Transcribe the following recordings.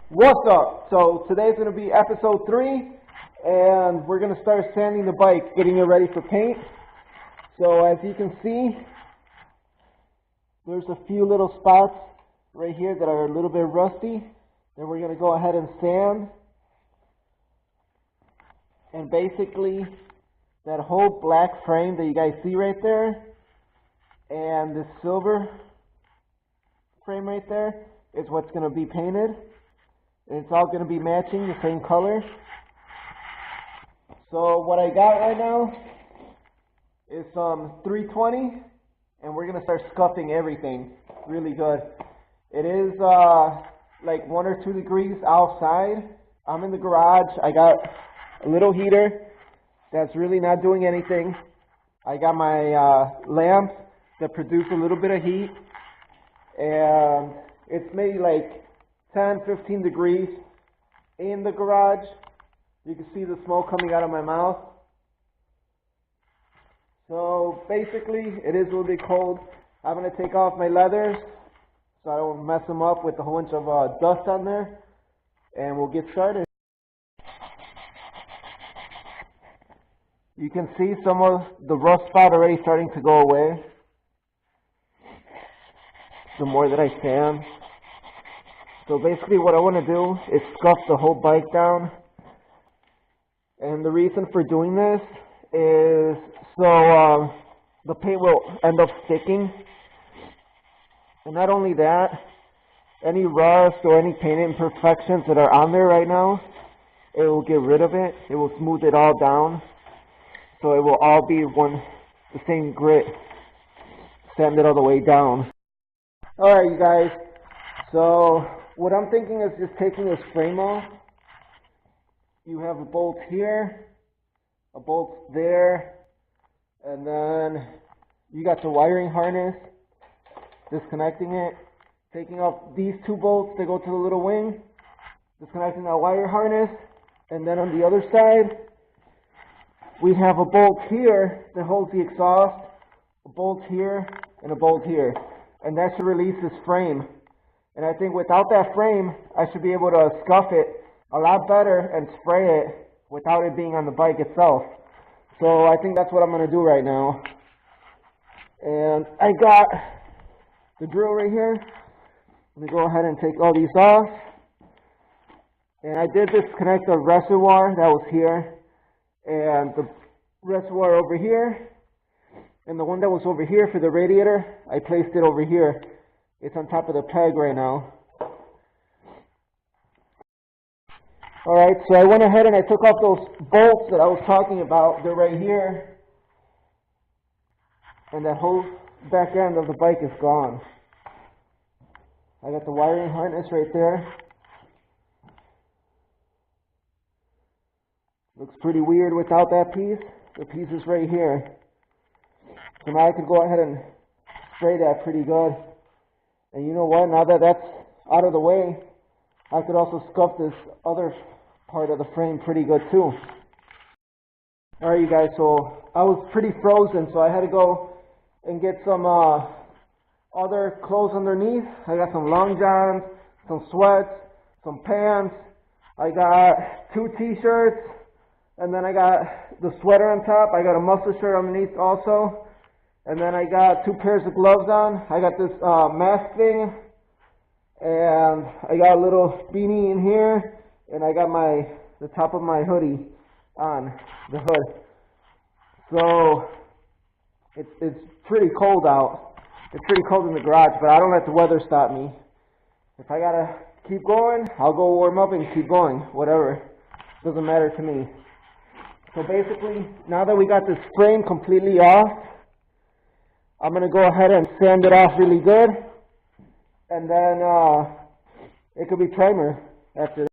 What's up? So today's going to be episode 3, and we're going to start sanding the bike, getting it ready for paint. So as you can see, there's a few little spots right here that are a little bit rusty. Then we're going to go ahead and sand. And basically, that whole black frame that you guys see right there, and this silver frame right there, is what's going to be painted. It's all going to be matching the same color. So what I got right now is some 320, and we're going to start scuffing everything really good. It is like 1 or 2 degrees outside. I'm in the garage. I got a little heater that's really not doing anything. I got my lamps that produce a little bit of heat, and it's maybe like 10-15 degrees in the garage. You can see the smoke coming out of my mouth. So basically it is a little bit cold. I'm going to take off my leathers so I don't mess them up with a whole bunch of dust on there, and we'll get started. You can see some of the rust spot already starting to go away the more that I sand. So basically what I want to do is scuff the whole bike down. And the reason for doing this is so the paint will end up sticking. And not only that, any rust or any paint imperfections that are on there right now, it will get rid of it. It will smooth it all down. So it will all be the same grit, sand it all the way down. Alright you guys, so what I'm thinking is just taking this frame off. You have a bolt here, a bolt there, and then you got the wiring harness, disconnecting it, taking off these 2 bolts that go to the little wing, disconnecting that wire harness, and then on the other side, we have a bolt here that holds the exhaust, a bolt here, and a bolt here. And that should release this frame. And I think without that frame, I should be able to scuff it a lot better and spray it without it being on the bike itself. So I think that's what I'm going to do right now. And I got the drill right here. Let me go ahead and take all these off. And I did disconnect the reservoir that was here, and the reservoir over here, and the one that was over here for the radiator, I placed it over here. It's on top of the peg right now. Alright, so I went ahead and I took off those bolts that I was talking about. They're right here. And that whole back end of the bike is gone. I got the wiring harness right there. Looks pretty weird without that piece. The piece is right here. So now I can go ahead and spray that pretty good. And you know what? Now that that's out of the way, I could also scuff this other part of the frame pretty good too. Alright you guys, so I was pretty frozen, so I had to go and get some other clothes underneath. I got some long johns, some sweats, some pants. I got 2 t-shirts, and then I got the sweater on top. I got a muscle shirt underneath also. And then I got 2 pairs of gloves on. I got this mask thing, and I got a little beanie in here, and I got the top of my hoodie on the hood. So it's pretty cold out. It's pretty cold in the garage, but I don't let the weather stop me. If I gotta keep going, I'll go warm up and keep going. Whatever, doesn't matter to me. So basically, now that we got this frame completely off, I'm going to go ahead and sand it off really good, and then it could be primer after that.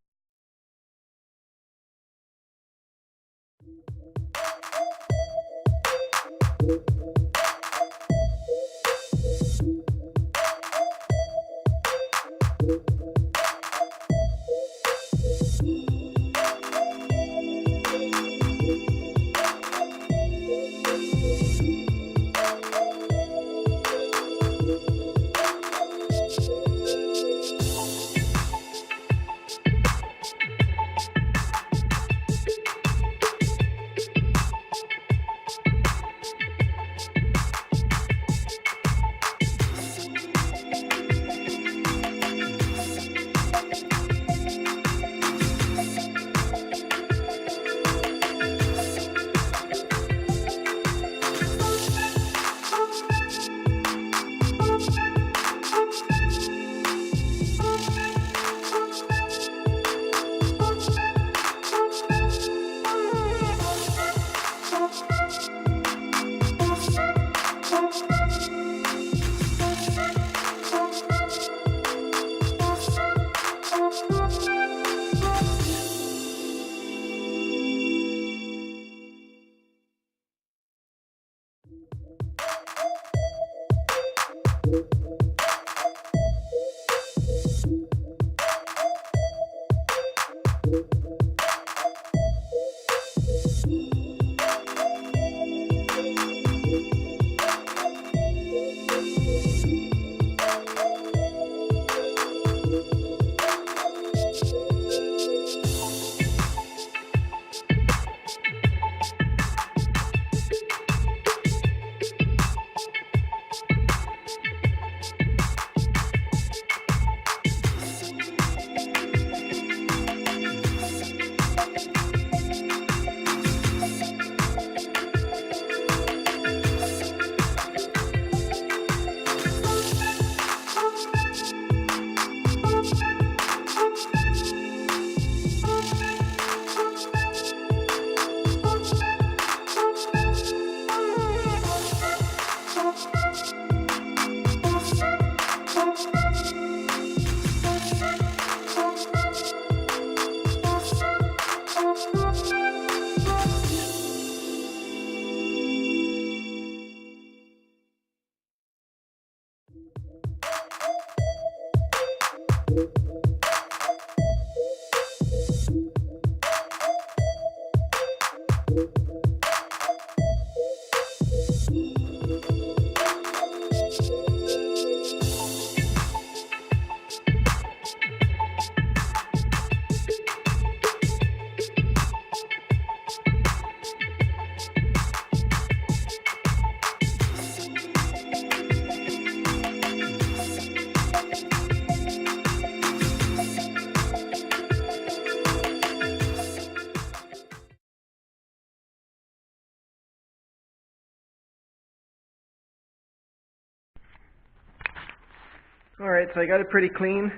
Alright, so I got it pretty clean.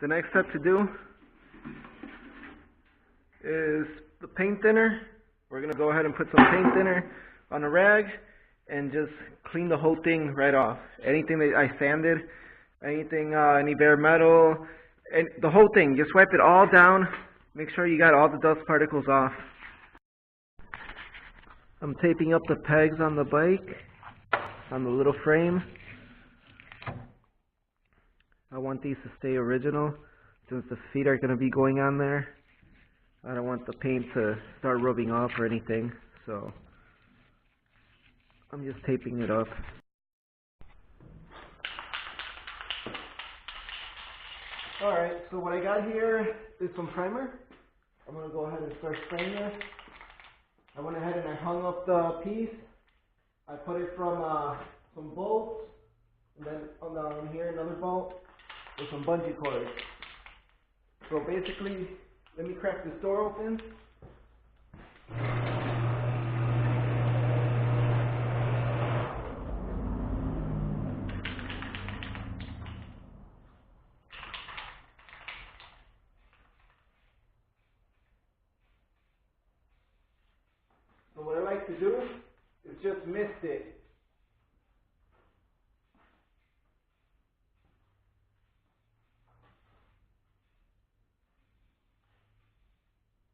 The next step to do is the paint thinner. We're going to go ahead and put some paint thinner on a rag and just clean the whole thing right off. Anything that I sanded, anything, any bare metal, and the whole thing. Just wipe it all down. Make sure you got all the dust particles off. I'm taping up the pegs on the bike, on the little frame. I want these to stay original since the feet are going to be going on there. I don't want the paint to start rubbing off or anything, so I'm just taping it up. Alright, so what I got here is some primer. I'm going to go ahead and start spraying this. I went ahead and I hung up the piece. I put it from some bolts, and then on here another bolt with some bungee cords. So basically, let me crack this door open. So what I like to do is just mist it.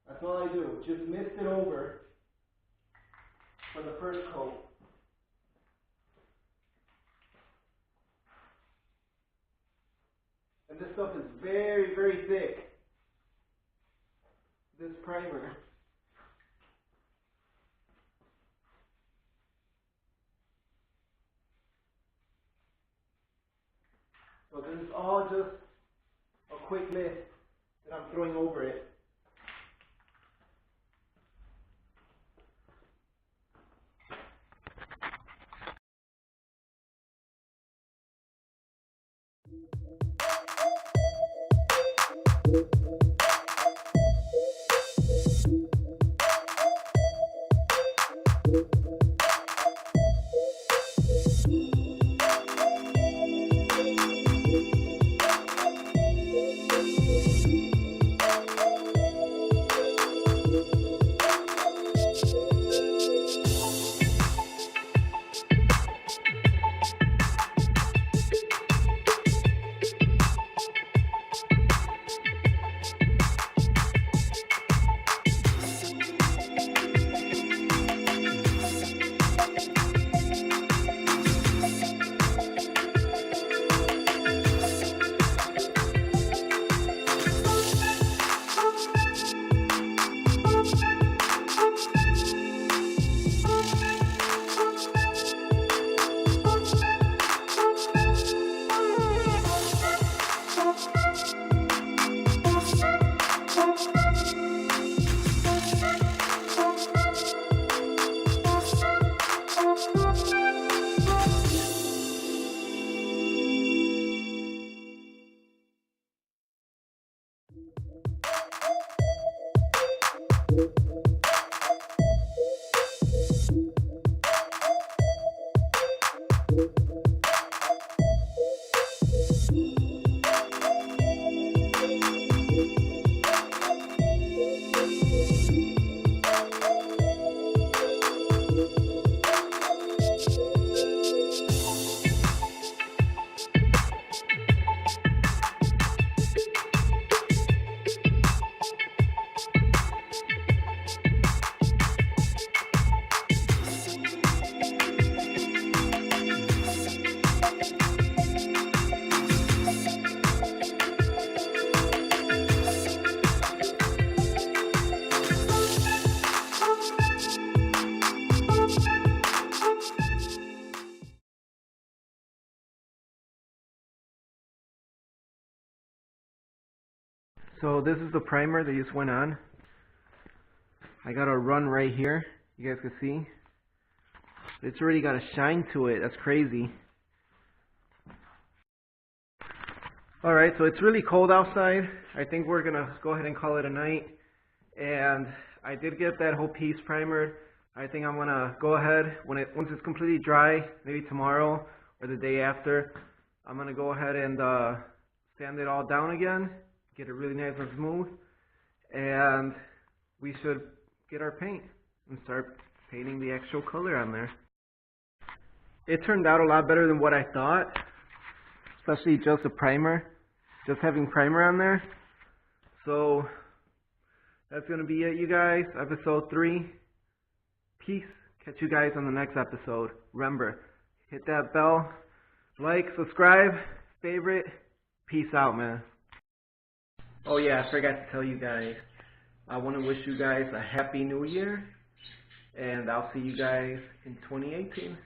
That's all I do, just mist it over for the first coat. And this stuff is very, very thick, this primer. So this is all just a quick mist that I'm throwing over it. So this is the primer that just went on. I got a run right here, you guys can see. It's already got a shine to it, that's crazy. Alright, so it's really cold outside. I think we're gonna go ahead and call it a night. And I did get that whole piece primered. I think I'm gonna go ahead, once it's completely dry, maybe tomorrow or the day after, I'm gonna go ahead and sand it all down again, get it really nice and smooth, and we should get our paint and start painting the actual color on there. It turned out a lot better than what I thought, especially just a primer, just having primer on there. So that's gonna be it, you guys. Episode 3. Peace. Catch you guys on the next episode. Remember, hit that bell, like, subscribe, favorite. Peace out, man. Oh yeah, I forgot to tell you guys. I want to wish you guys a happy new year, and I'll see you guys in 2018.